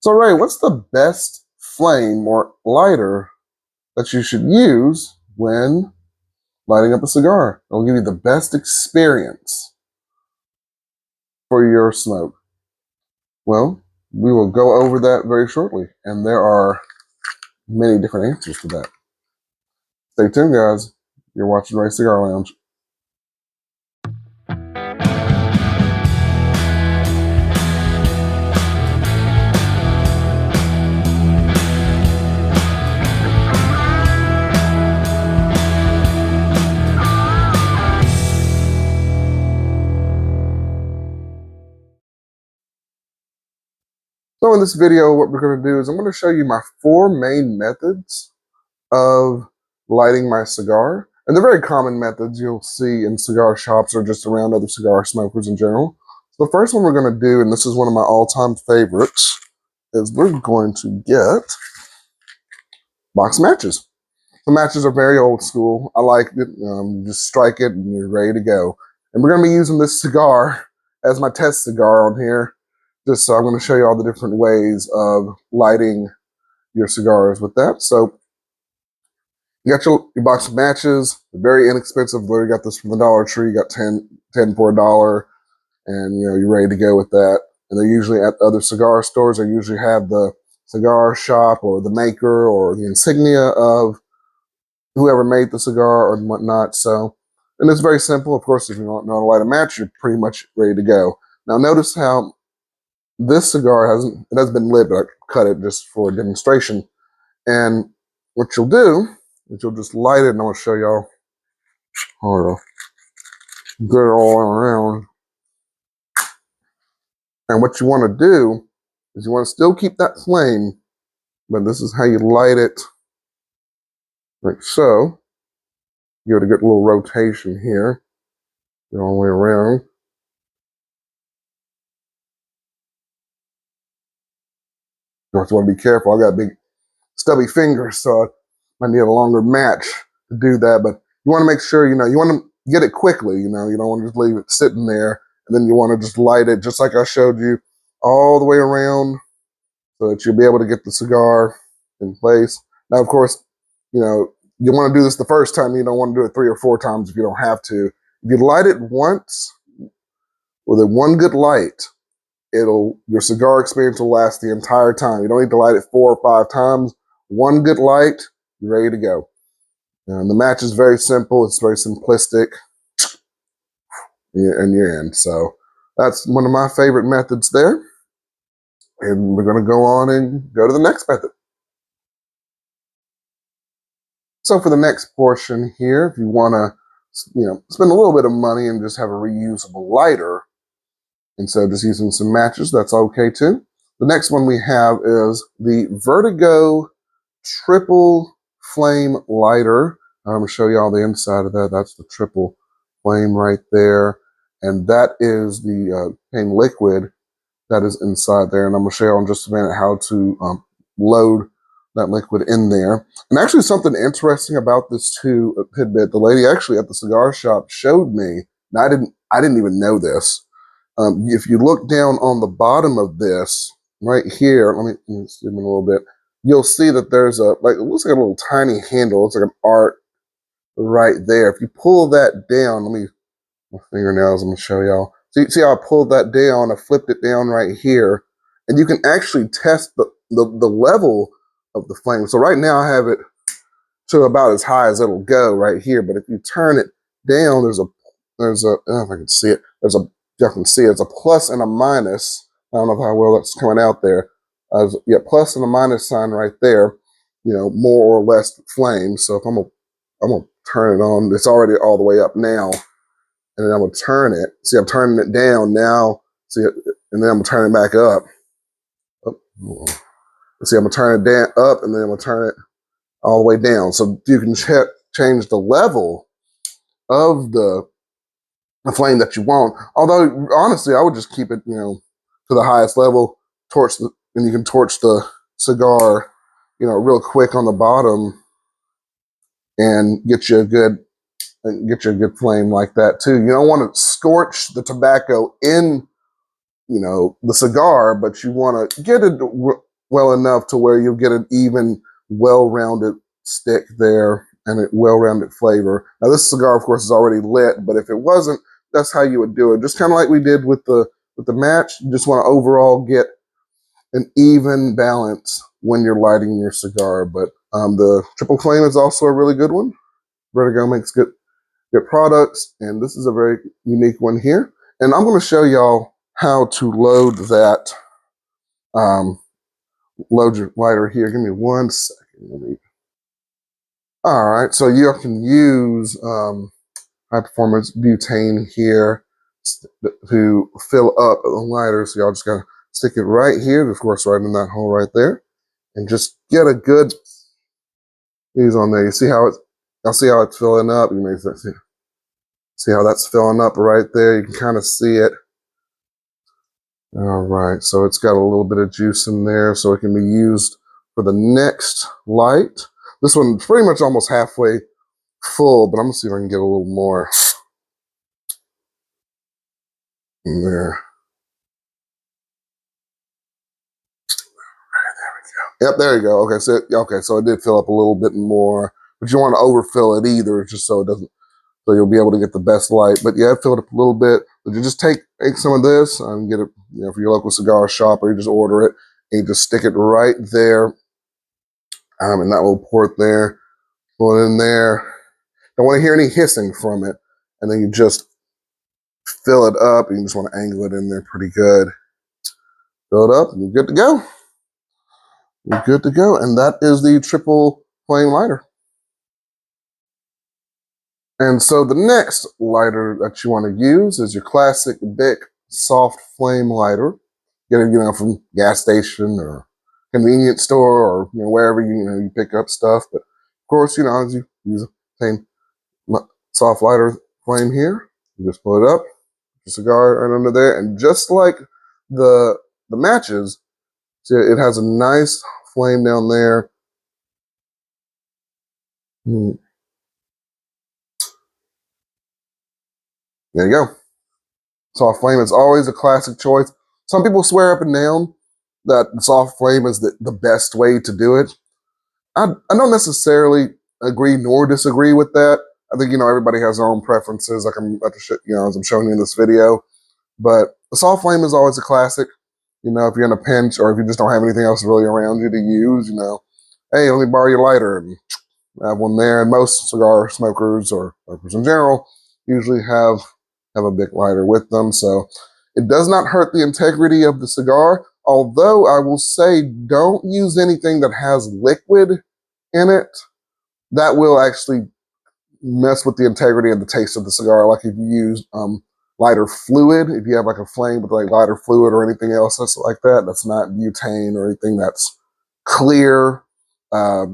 So, Ray, what's the best flame or lighter that you should use when lighting up a cigar? It'll give you the best experience for your smoke. Well, we will go over that very shortly, and there are many different answers to that. Stay tuned, guys. You're watching Ray Cigar Lounge. So in this video, what we're going to do is I'm going to show you my 4 main methods of lighting my cigar. And they're very common methods you'll see in cigar shops or just around other cigar smokers in general. So the first one we're going to do, and this is one of my all-time favorites, is we're going to get box matches. The matches are very old school. I like it. You just strike it and you're ready to go. And we're going to be using this cigar as my test cigar on here. Just so I'm going to show you all the different ways of lighting your cigars with that. So you got your box of matches, very inexpensive. You got this from the Dollar Tree. You got 10 for $1, and you're ready to go with that. And they're usually at other cigar stores. They usually have the cigar shop or the maker or the insignia of whoever made the cigar or whatnot. So, and it's very simple. Of course, if you don't know how to light a match, you're pretty much ready to go. Now, notice how this cigar has been lit, but I cut it just for a demonstration. And what you'll do is you'll just light it, and I'm going to show y'all how to get it all around. And what you want to do is you want to still keep that flame, but this is how you light it, like so. Give it a good little rotation here, go all the way around. You have to want to be careful. I got big stubby fingers, so I might need a longer match to do that. But you want to make sure, you want to get it quickly. You don't want to just leave it sitting there, and then you want to just light it, just like I showed you, all the way around, so that you'll be able to get the cigar in place. Now, of course, you want to do this the first time. You don't want to do it 3 or 4 times if you don't have to. If you light it once with a one good light, your cigar experience will last the entire time. You don't need to light it 4 or 5 times. One good light, you're ready to go. And the match is very simple. It's very simplistic. And you're in. So that's one of my favorite methods there. And we're going to go on and go to the next method. So for the next portion here, if you want to, spend a little bit of money and just have a reusable lighter, instead of just using some matches, that's okay too. The next one we have is the Vertigo Triple Flame Lighter. I'm going to show you all the inside of that. That's the triple flame right there. And that is the pain liquid that is inside there. And I'm going to show you in just a minute how to load that liquid in there. And actually something interesting about this too, a tidbit, the lady actually at the cigar shop showed me, and I didn't even know this. If you look down on the bottom of this right here, let me zoom in a little bit, you'll see that there's it looks like a little tiny handle. It's like an arc right there. If you pull that down, my fingernails, I'm going to show y'all. So you see how I pulled that down, I flipped it down right here, and you can actually test the level of the flame. So right now I have it to about as high as it'll go right here, but if you turn it down, there's a, I don't know if I can see it, definitely see it. It's a plus and a minus. I don't know how well that's coming out there. Yeah, plus and a minus sign right there. More or less flame. So if I'm gonna turn it on, it's already all the way up now, and then I'm gonna turn it. See, I'm turning it down now. See it, and then I'm gonna turn it back up. Oh, see, I'm gonna turn it down up, and then I'm gonna turn it all the way down. So you can change the level of the flame that you want. Although, honestly, I would just keep it, to the highest level, and you can torch the cigar, real quick on the bottom and get you a good flame like that too. You don't want to scorch the tobacco in, the cigar, but you want to get it well enough to where you'll get an even, well-rounded stick there and a well-rounded flavor. Now this cigar, of course, is already lit, but if it wasn't, that's how you would do it. Just kind of like we did with the match. You just want to overall get an even balance when you're lighting your cigar. But the triple flame is also a really good one. Vertigo makes good products, and this is a very unique one here. And I'm going to show y'all how to load that. Load your lighter here. Give me 1 second. All right, so you can use high performance butane here to fill up the lighter. So y'all just gotta stick it right here, of course, right in that hole right there, and just get a good ease on there. You see how I'll see how it's filling up. You may see how that's filling up right there. You can kind of see it. All right, so it's got a little bit of juice in there, so it can be used for the next light. This one's pretty much almost halfway full, but I'm gonna see if I can get a little more in there. Yep, there you go. Okay, so it did fill up a little bit more, but you want to overfill it either, just so it doesn't. So you'll be able to get the best light. But yeah, it filled up a little bit. But you just take some of this and get it, for your local cigar shop, or you just order it and you just stick it right there, and that will pour it there, pull it in there. Don't want to hear any hissing from it, and then you just fill it up. And you just want to angle it in there pretty good. Fill it up, and you're good to go. You're good to go, and that is the triple flame lighter. And so the next lighter that you want to use is your classic Bic soft flame lighter. Get it, from gas station or convenience store, or wherever you pick up stuff. But of course, as you use the same soft lighter flame here, you just pull it up, put your cigar right under there, and just like the matches, see, it has a nice flame down there. There you go. Soft flame is always a classic choice. Some people swear up and down that soft flame is the best way to do it. I don't necessarily agree nor disagree with that. I think, everybody has their own preferences, like I'm about to as I'm showing you in this video. But the soft flame is always a classic. If you're in a pinch, or if you just don't have anything else really around you to use, hey, let me borrow your lighter, and have one there. And most cigar smokers, or smokers in general, usually have a Bic lighter with them. So it does not hurt the integrity of the cigar. Although I will say, don't use anything that has liquid in it. That will actually mess with the integrity of the taste of the cigar. Like if you use lighter fluid, if you have like a flame with like lighter fluid or anything else that's like that, that's not butane or anything that's clear, like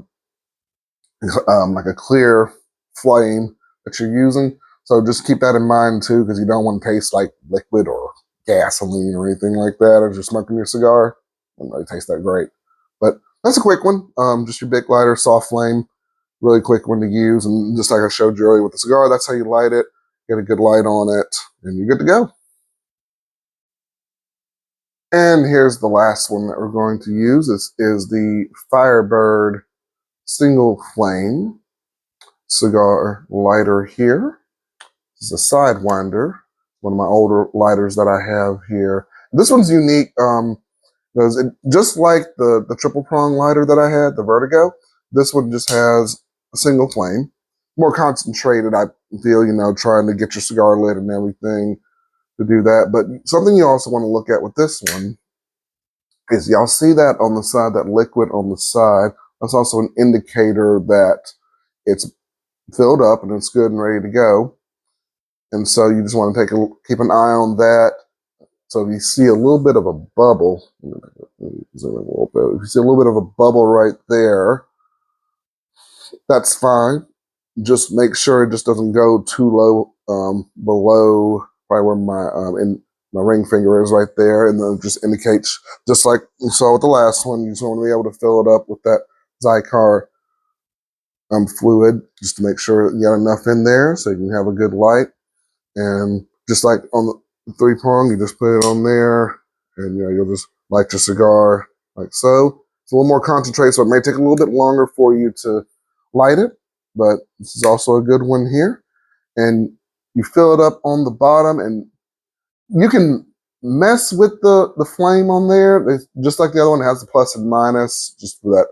a clear flame that you're using. So just keep that in mind too, because you don't want to taste like liquid or gasoline or anything like that as you're smoking your cigar. It doesn't really taste that great. But that's a quick one. Just your Bic lighter, soft flame, really quick one to use. And just like I showed you earlier with the cigar, that's how you light it. Get a good light on it, and you're good to go. And here's the last one that we're going to use. This is the Firebird single flame cigar lighter here. This is a Sidewinder, one of my older lighters that I have here. This one's unique because just like the triple prong lighter that I had, the Vertigo, this one just has a single flame. More concentrated, I feel, trying to get your cigar lit and everything to do that. But something you also want to look at with this one is y'all see that on the side, that liquid on the side. That's also an indicator that it's filled up and it's good and ready to go. And so you just want to keep an eye on that. So if you see a little bit of a bubble, if you see a little bit of a bubble right there, that's fine. Just make sure it just doesn't go too low, below probably where my ring finger is right there, and then it just indicates, just like you saw with the last one, you just want to be able to fill it up with that Cigar fluid, just to make sure you got enough in there so you can have a good light. And just like on the 3-prong, you just put it on there, and you'll just light your cigar like so. It's a little more concentrated, so it may take a little bit longer for you to light it, but this is also a good one here. And you fill it up on the bottom, and you can mess with the flame on there. It's just like the other one, it has the plus and minus, just for that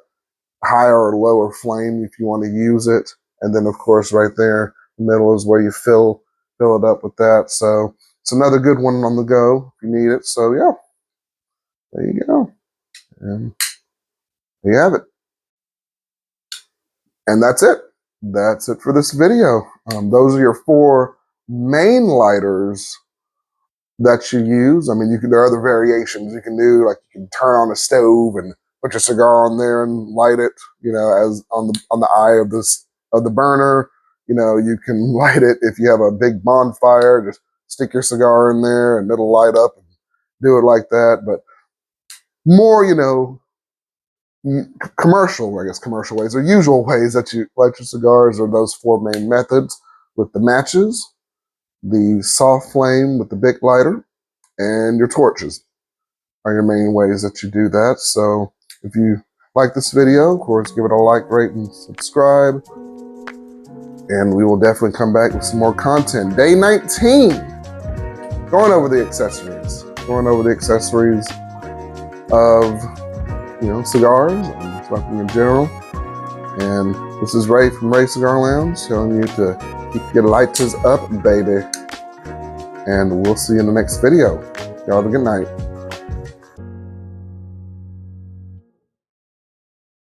higher or lower flame if you want to use it. And then, of course, right there, the middle is where you fill it up with that. So it's another good one on the go if you need it. So yeah, there you go. And there you have it. And that's it. That's it for this video. Those are your 4 main lighters that you use. I mean, there are other variations you can do, like you can turn on a stove and put your cigar on there and light it, as on the eye of the burner. You can light it if you have a big bonfire, just stick your cigar in there and it'll light up and do it like that. But more, commercial ways or usual ways that you light your cigars are those 4 main methods, with the matches, the soft flame with the Bic lighter, and your torches are your main ways that you do that. So if you like this video, of course, give it a like, rate, and subscribe. And we will definitely come back with some more content. Day 19, going over the accessories of cigars and smoking in general. And this is Ray from Ray Cigar Lounge, telling you to keep your lighters up, baby. And we'll see you in the next video. Y'all have a good night.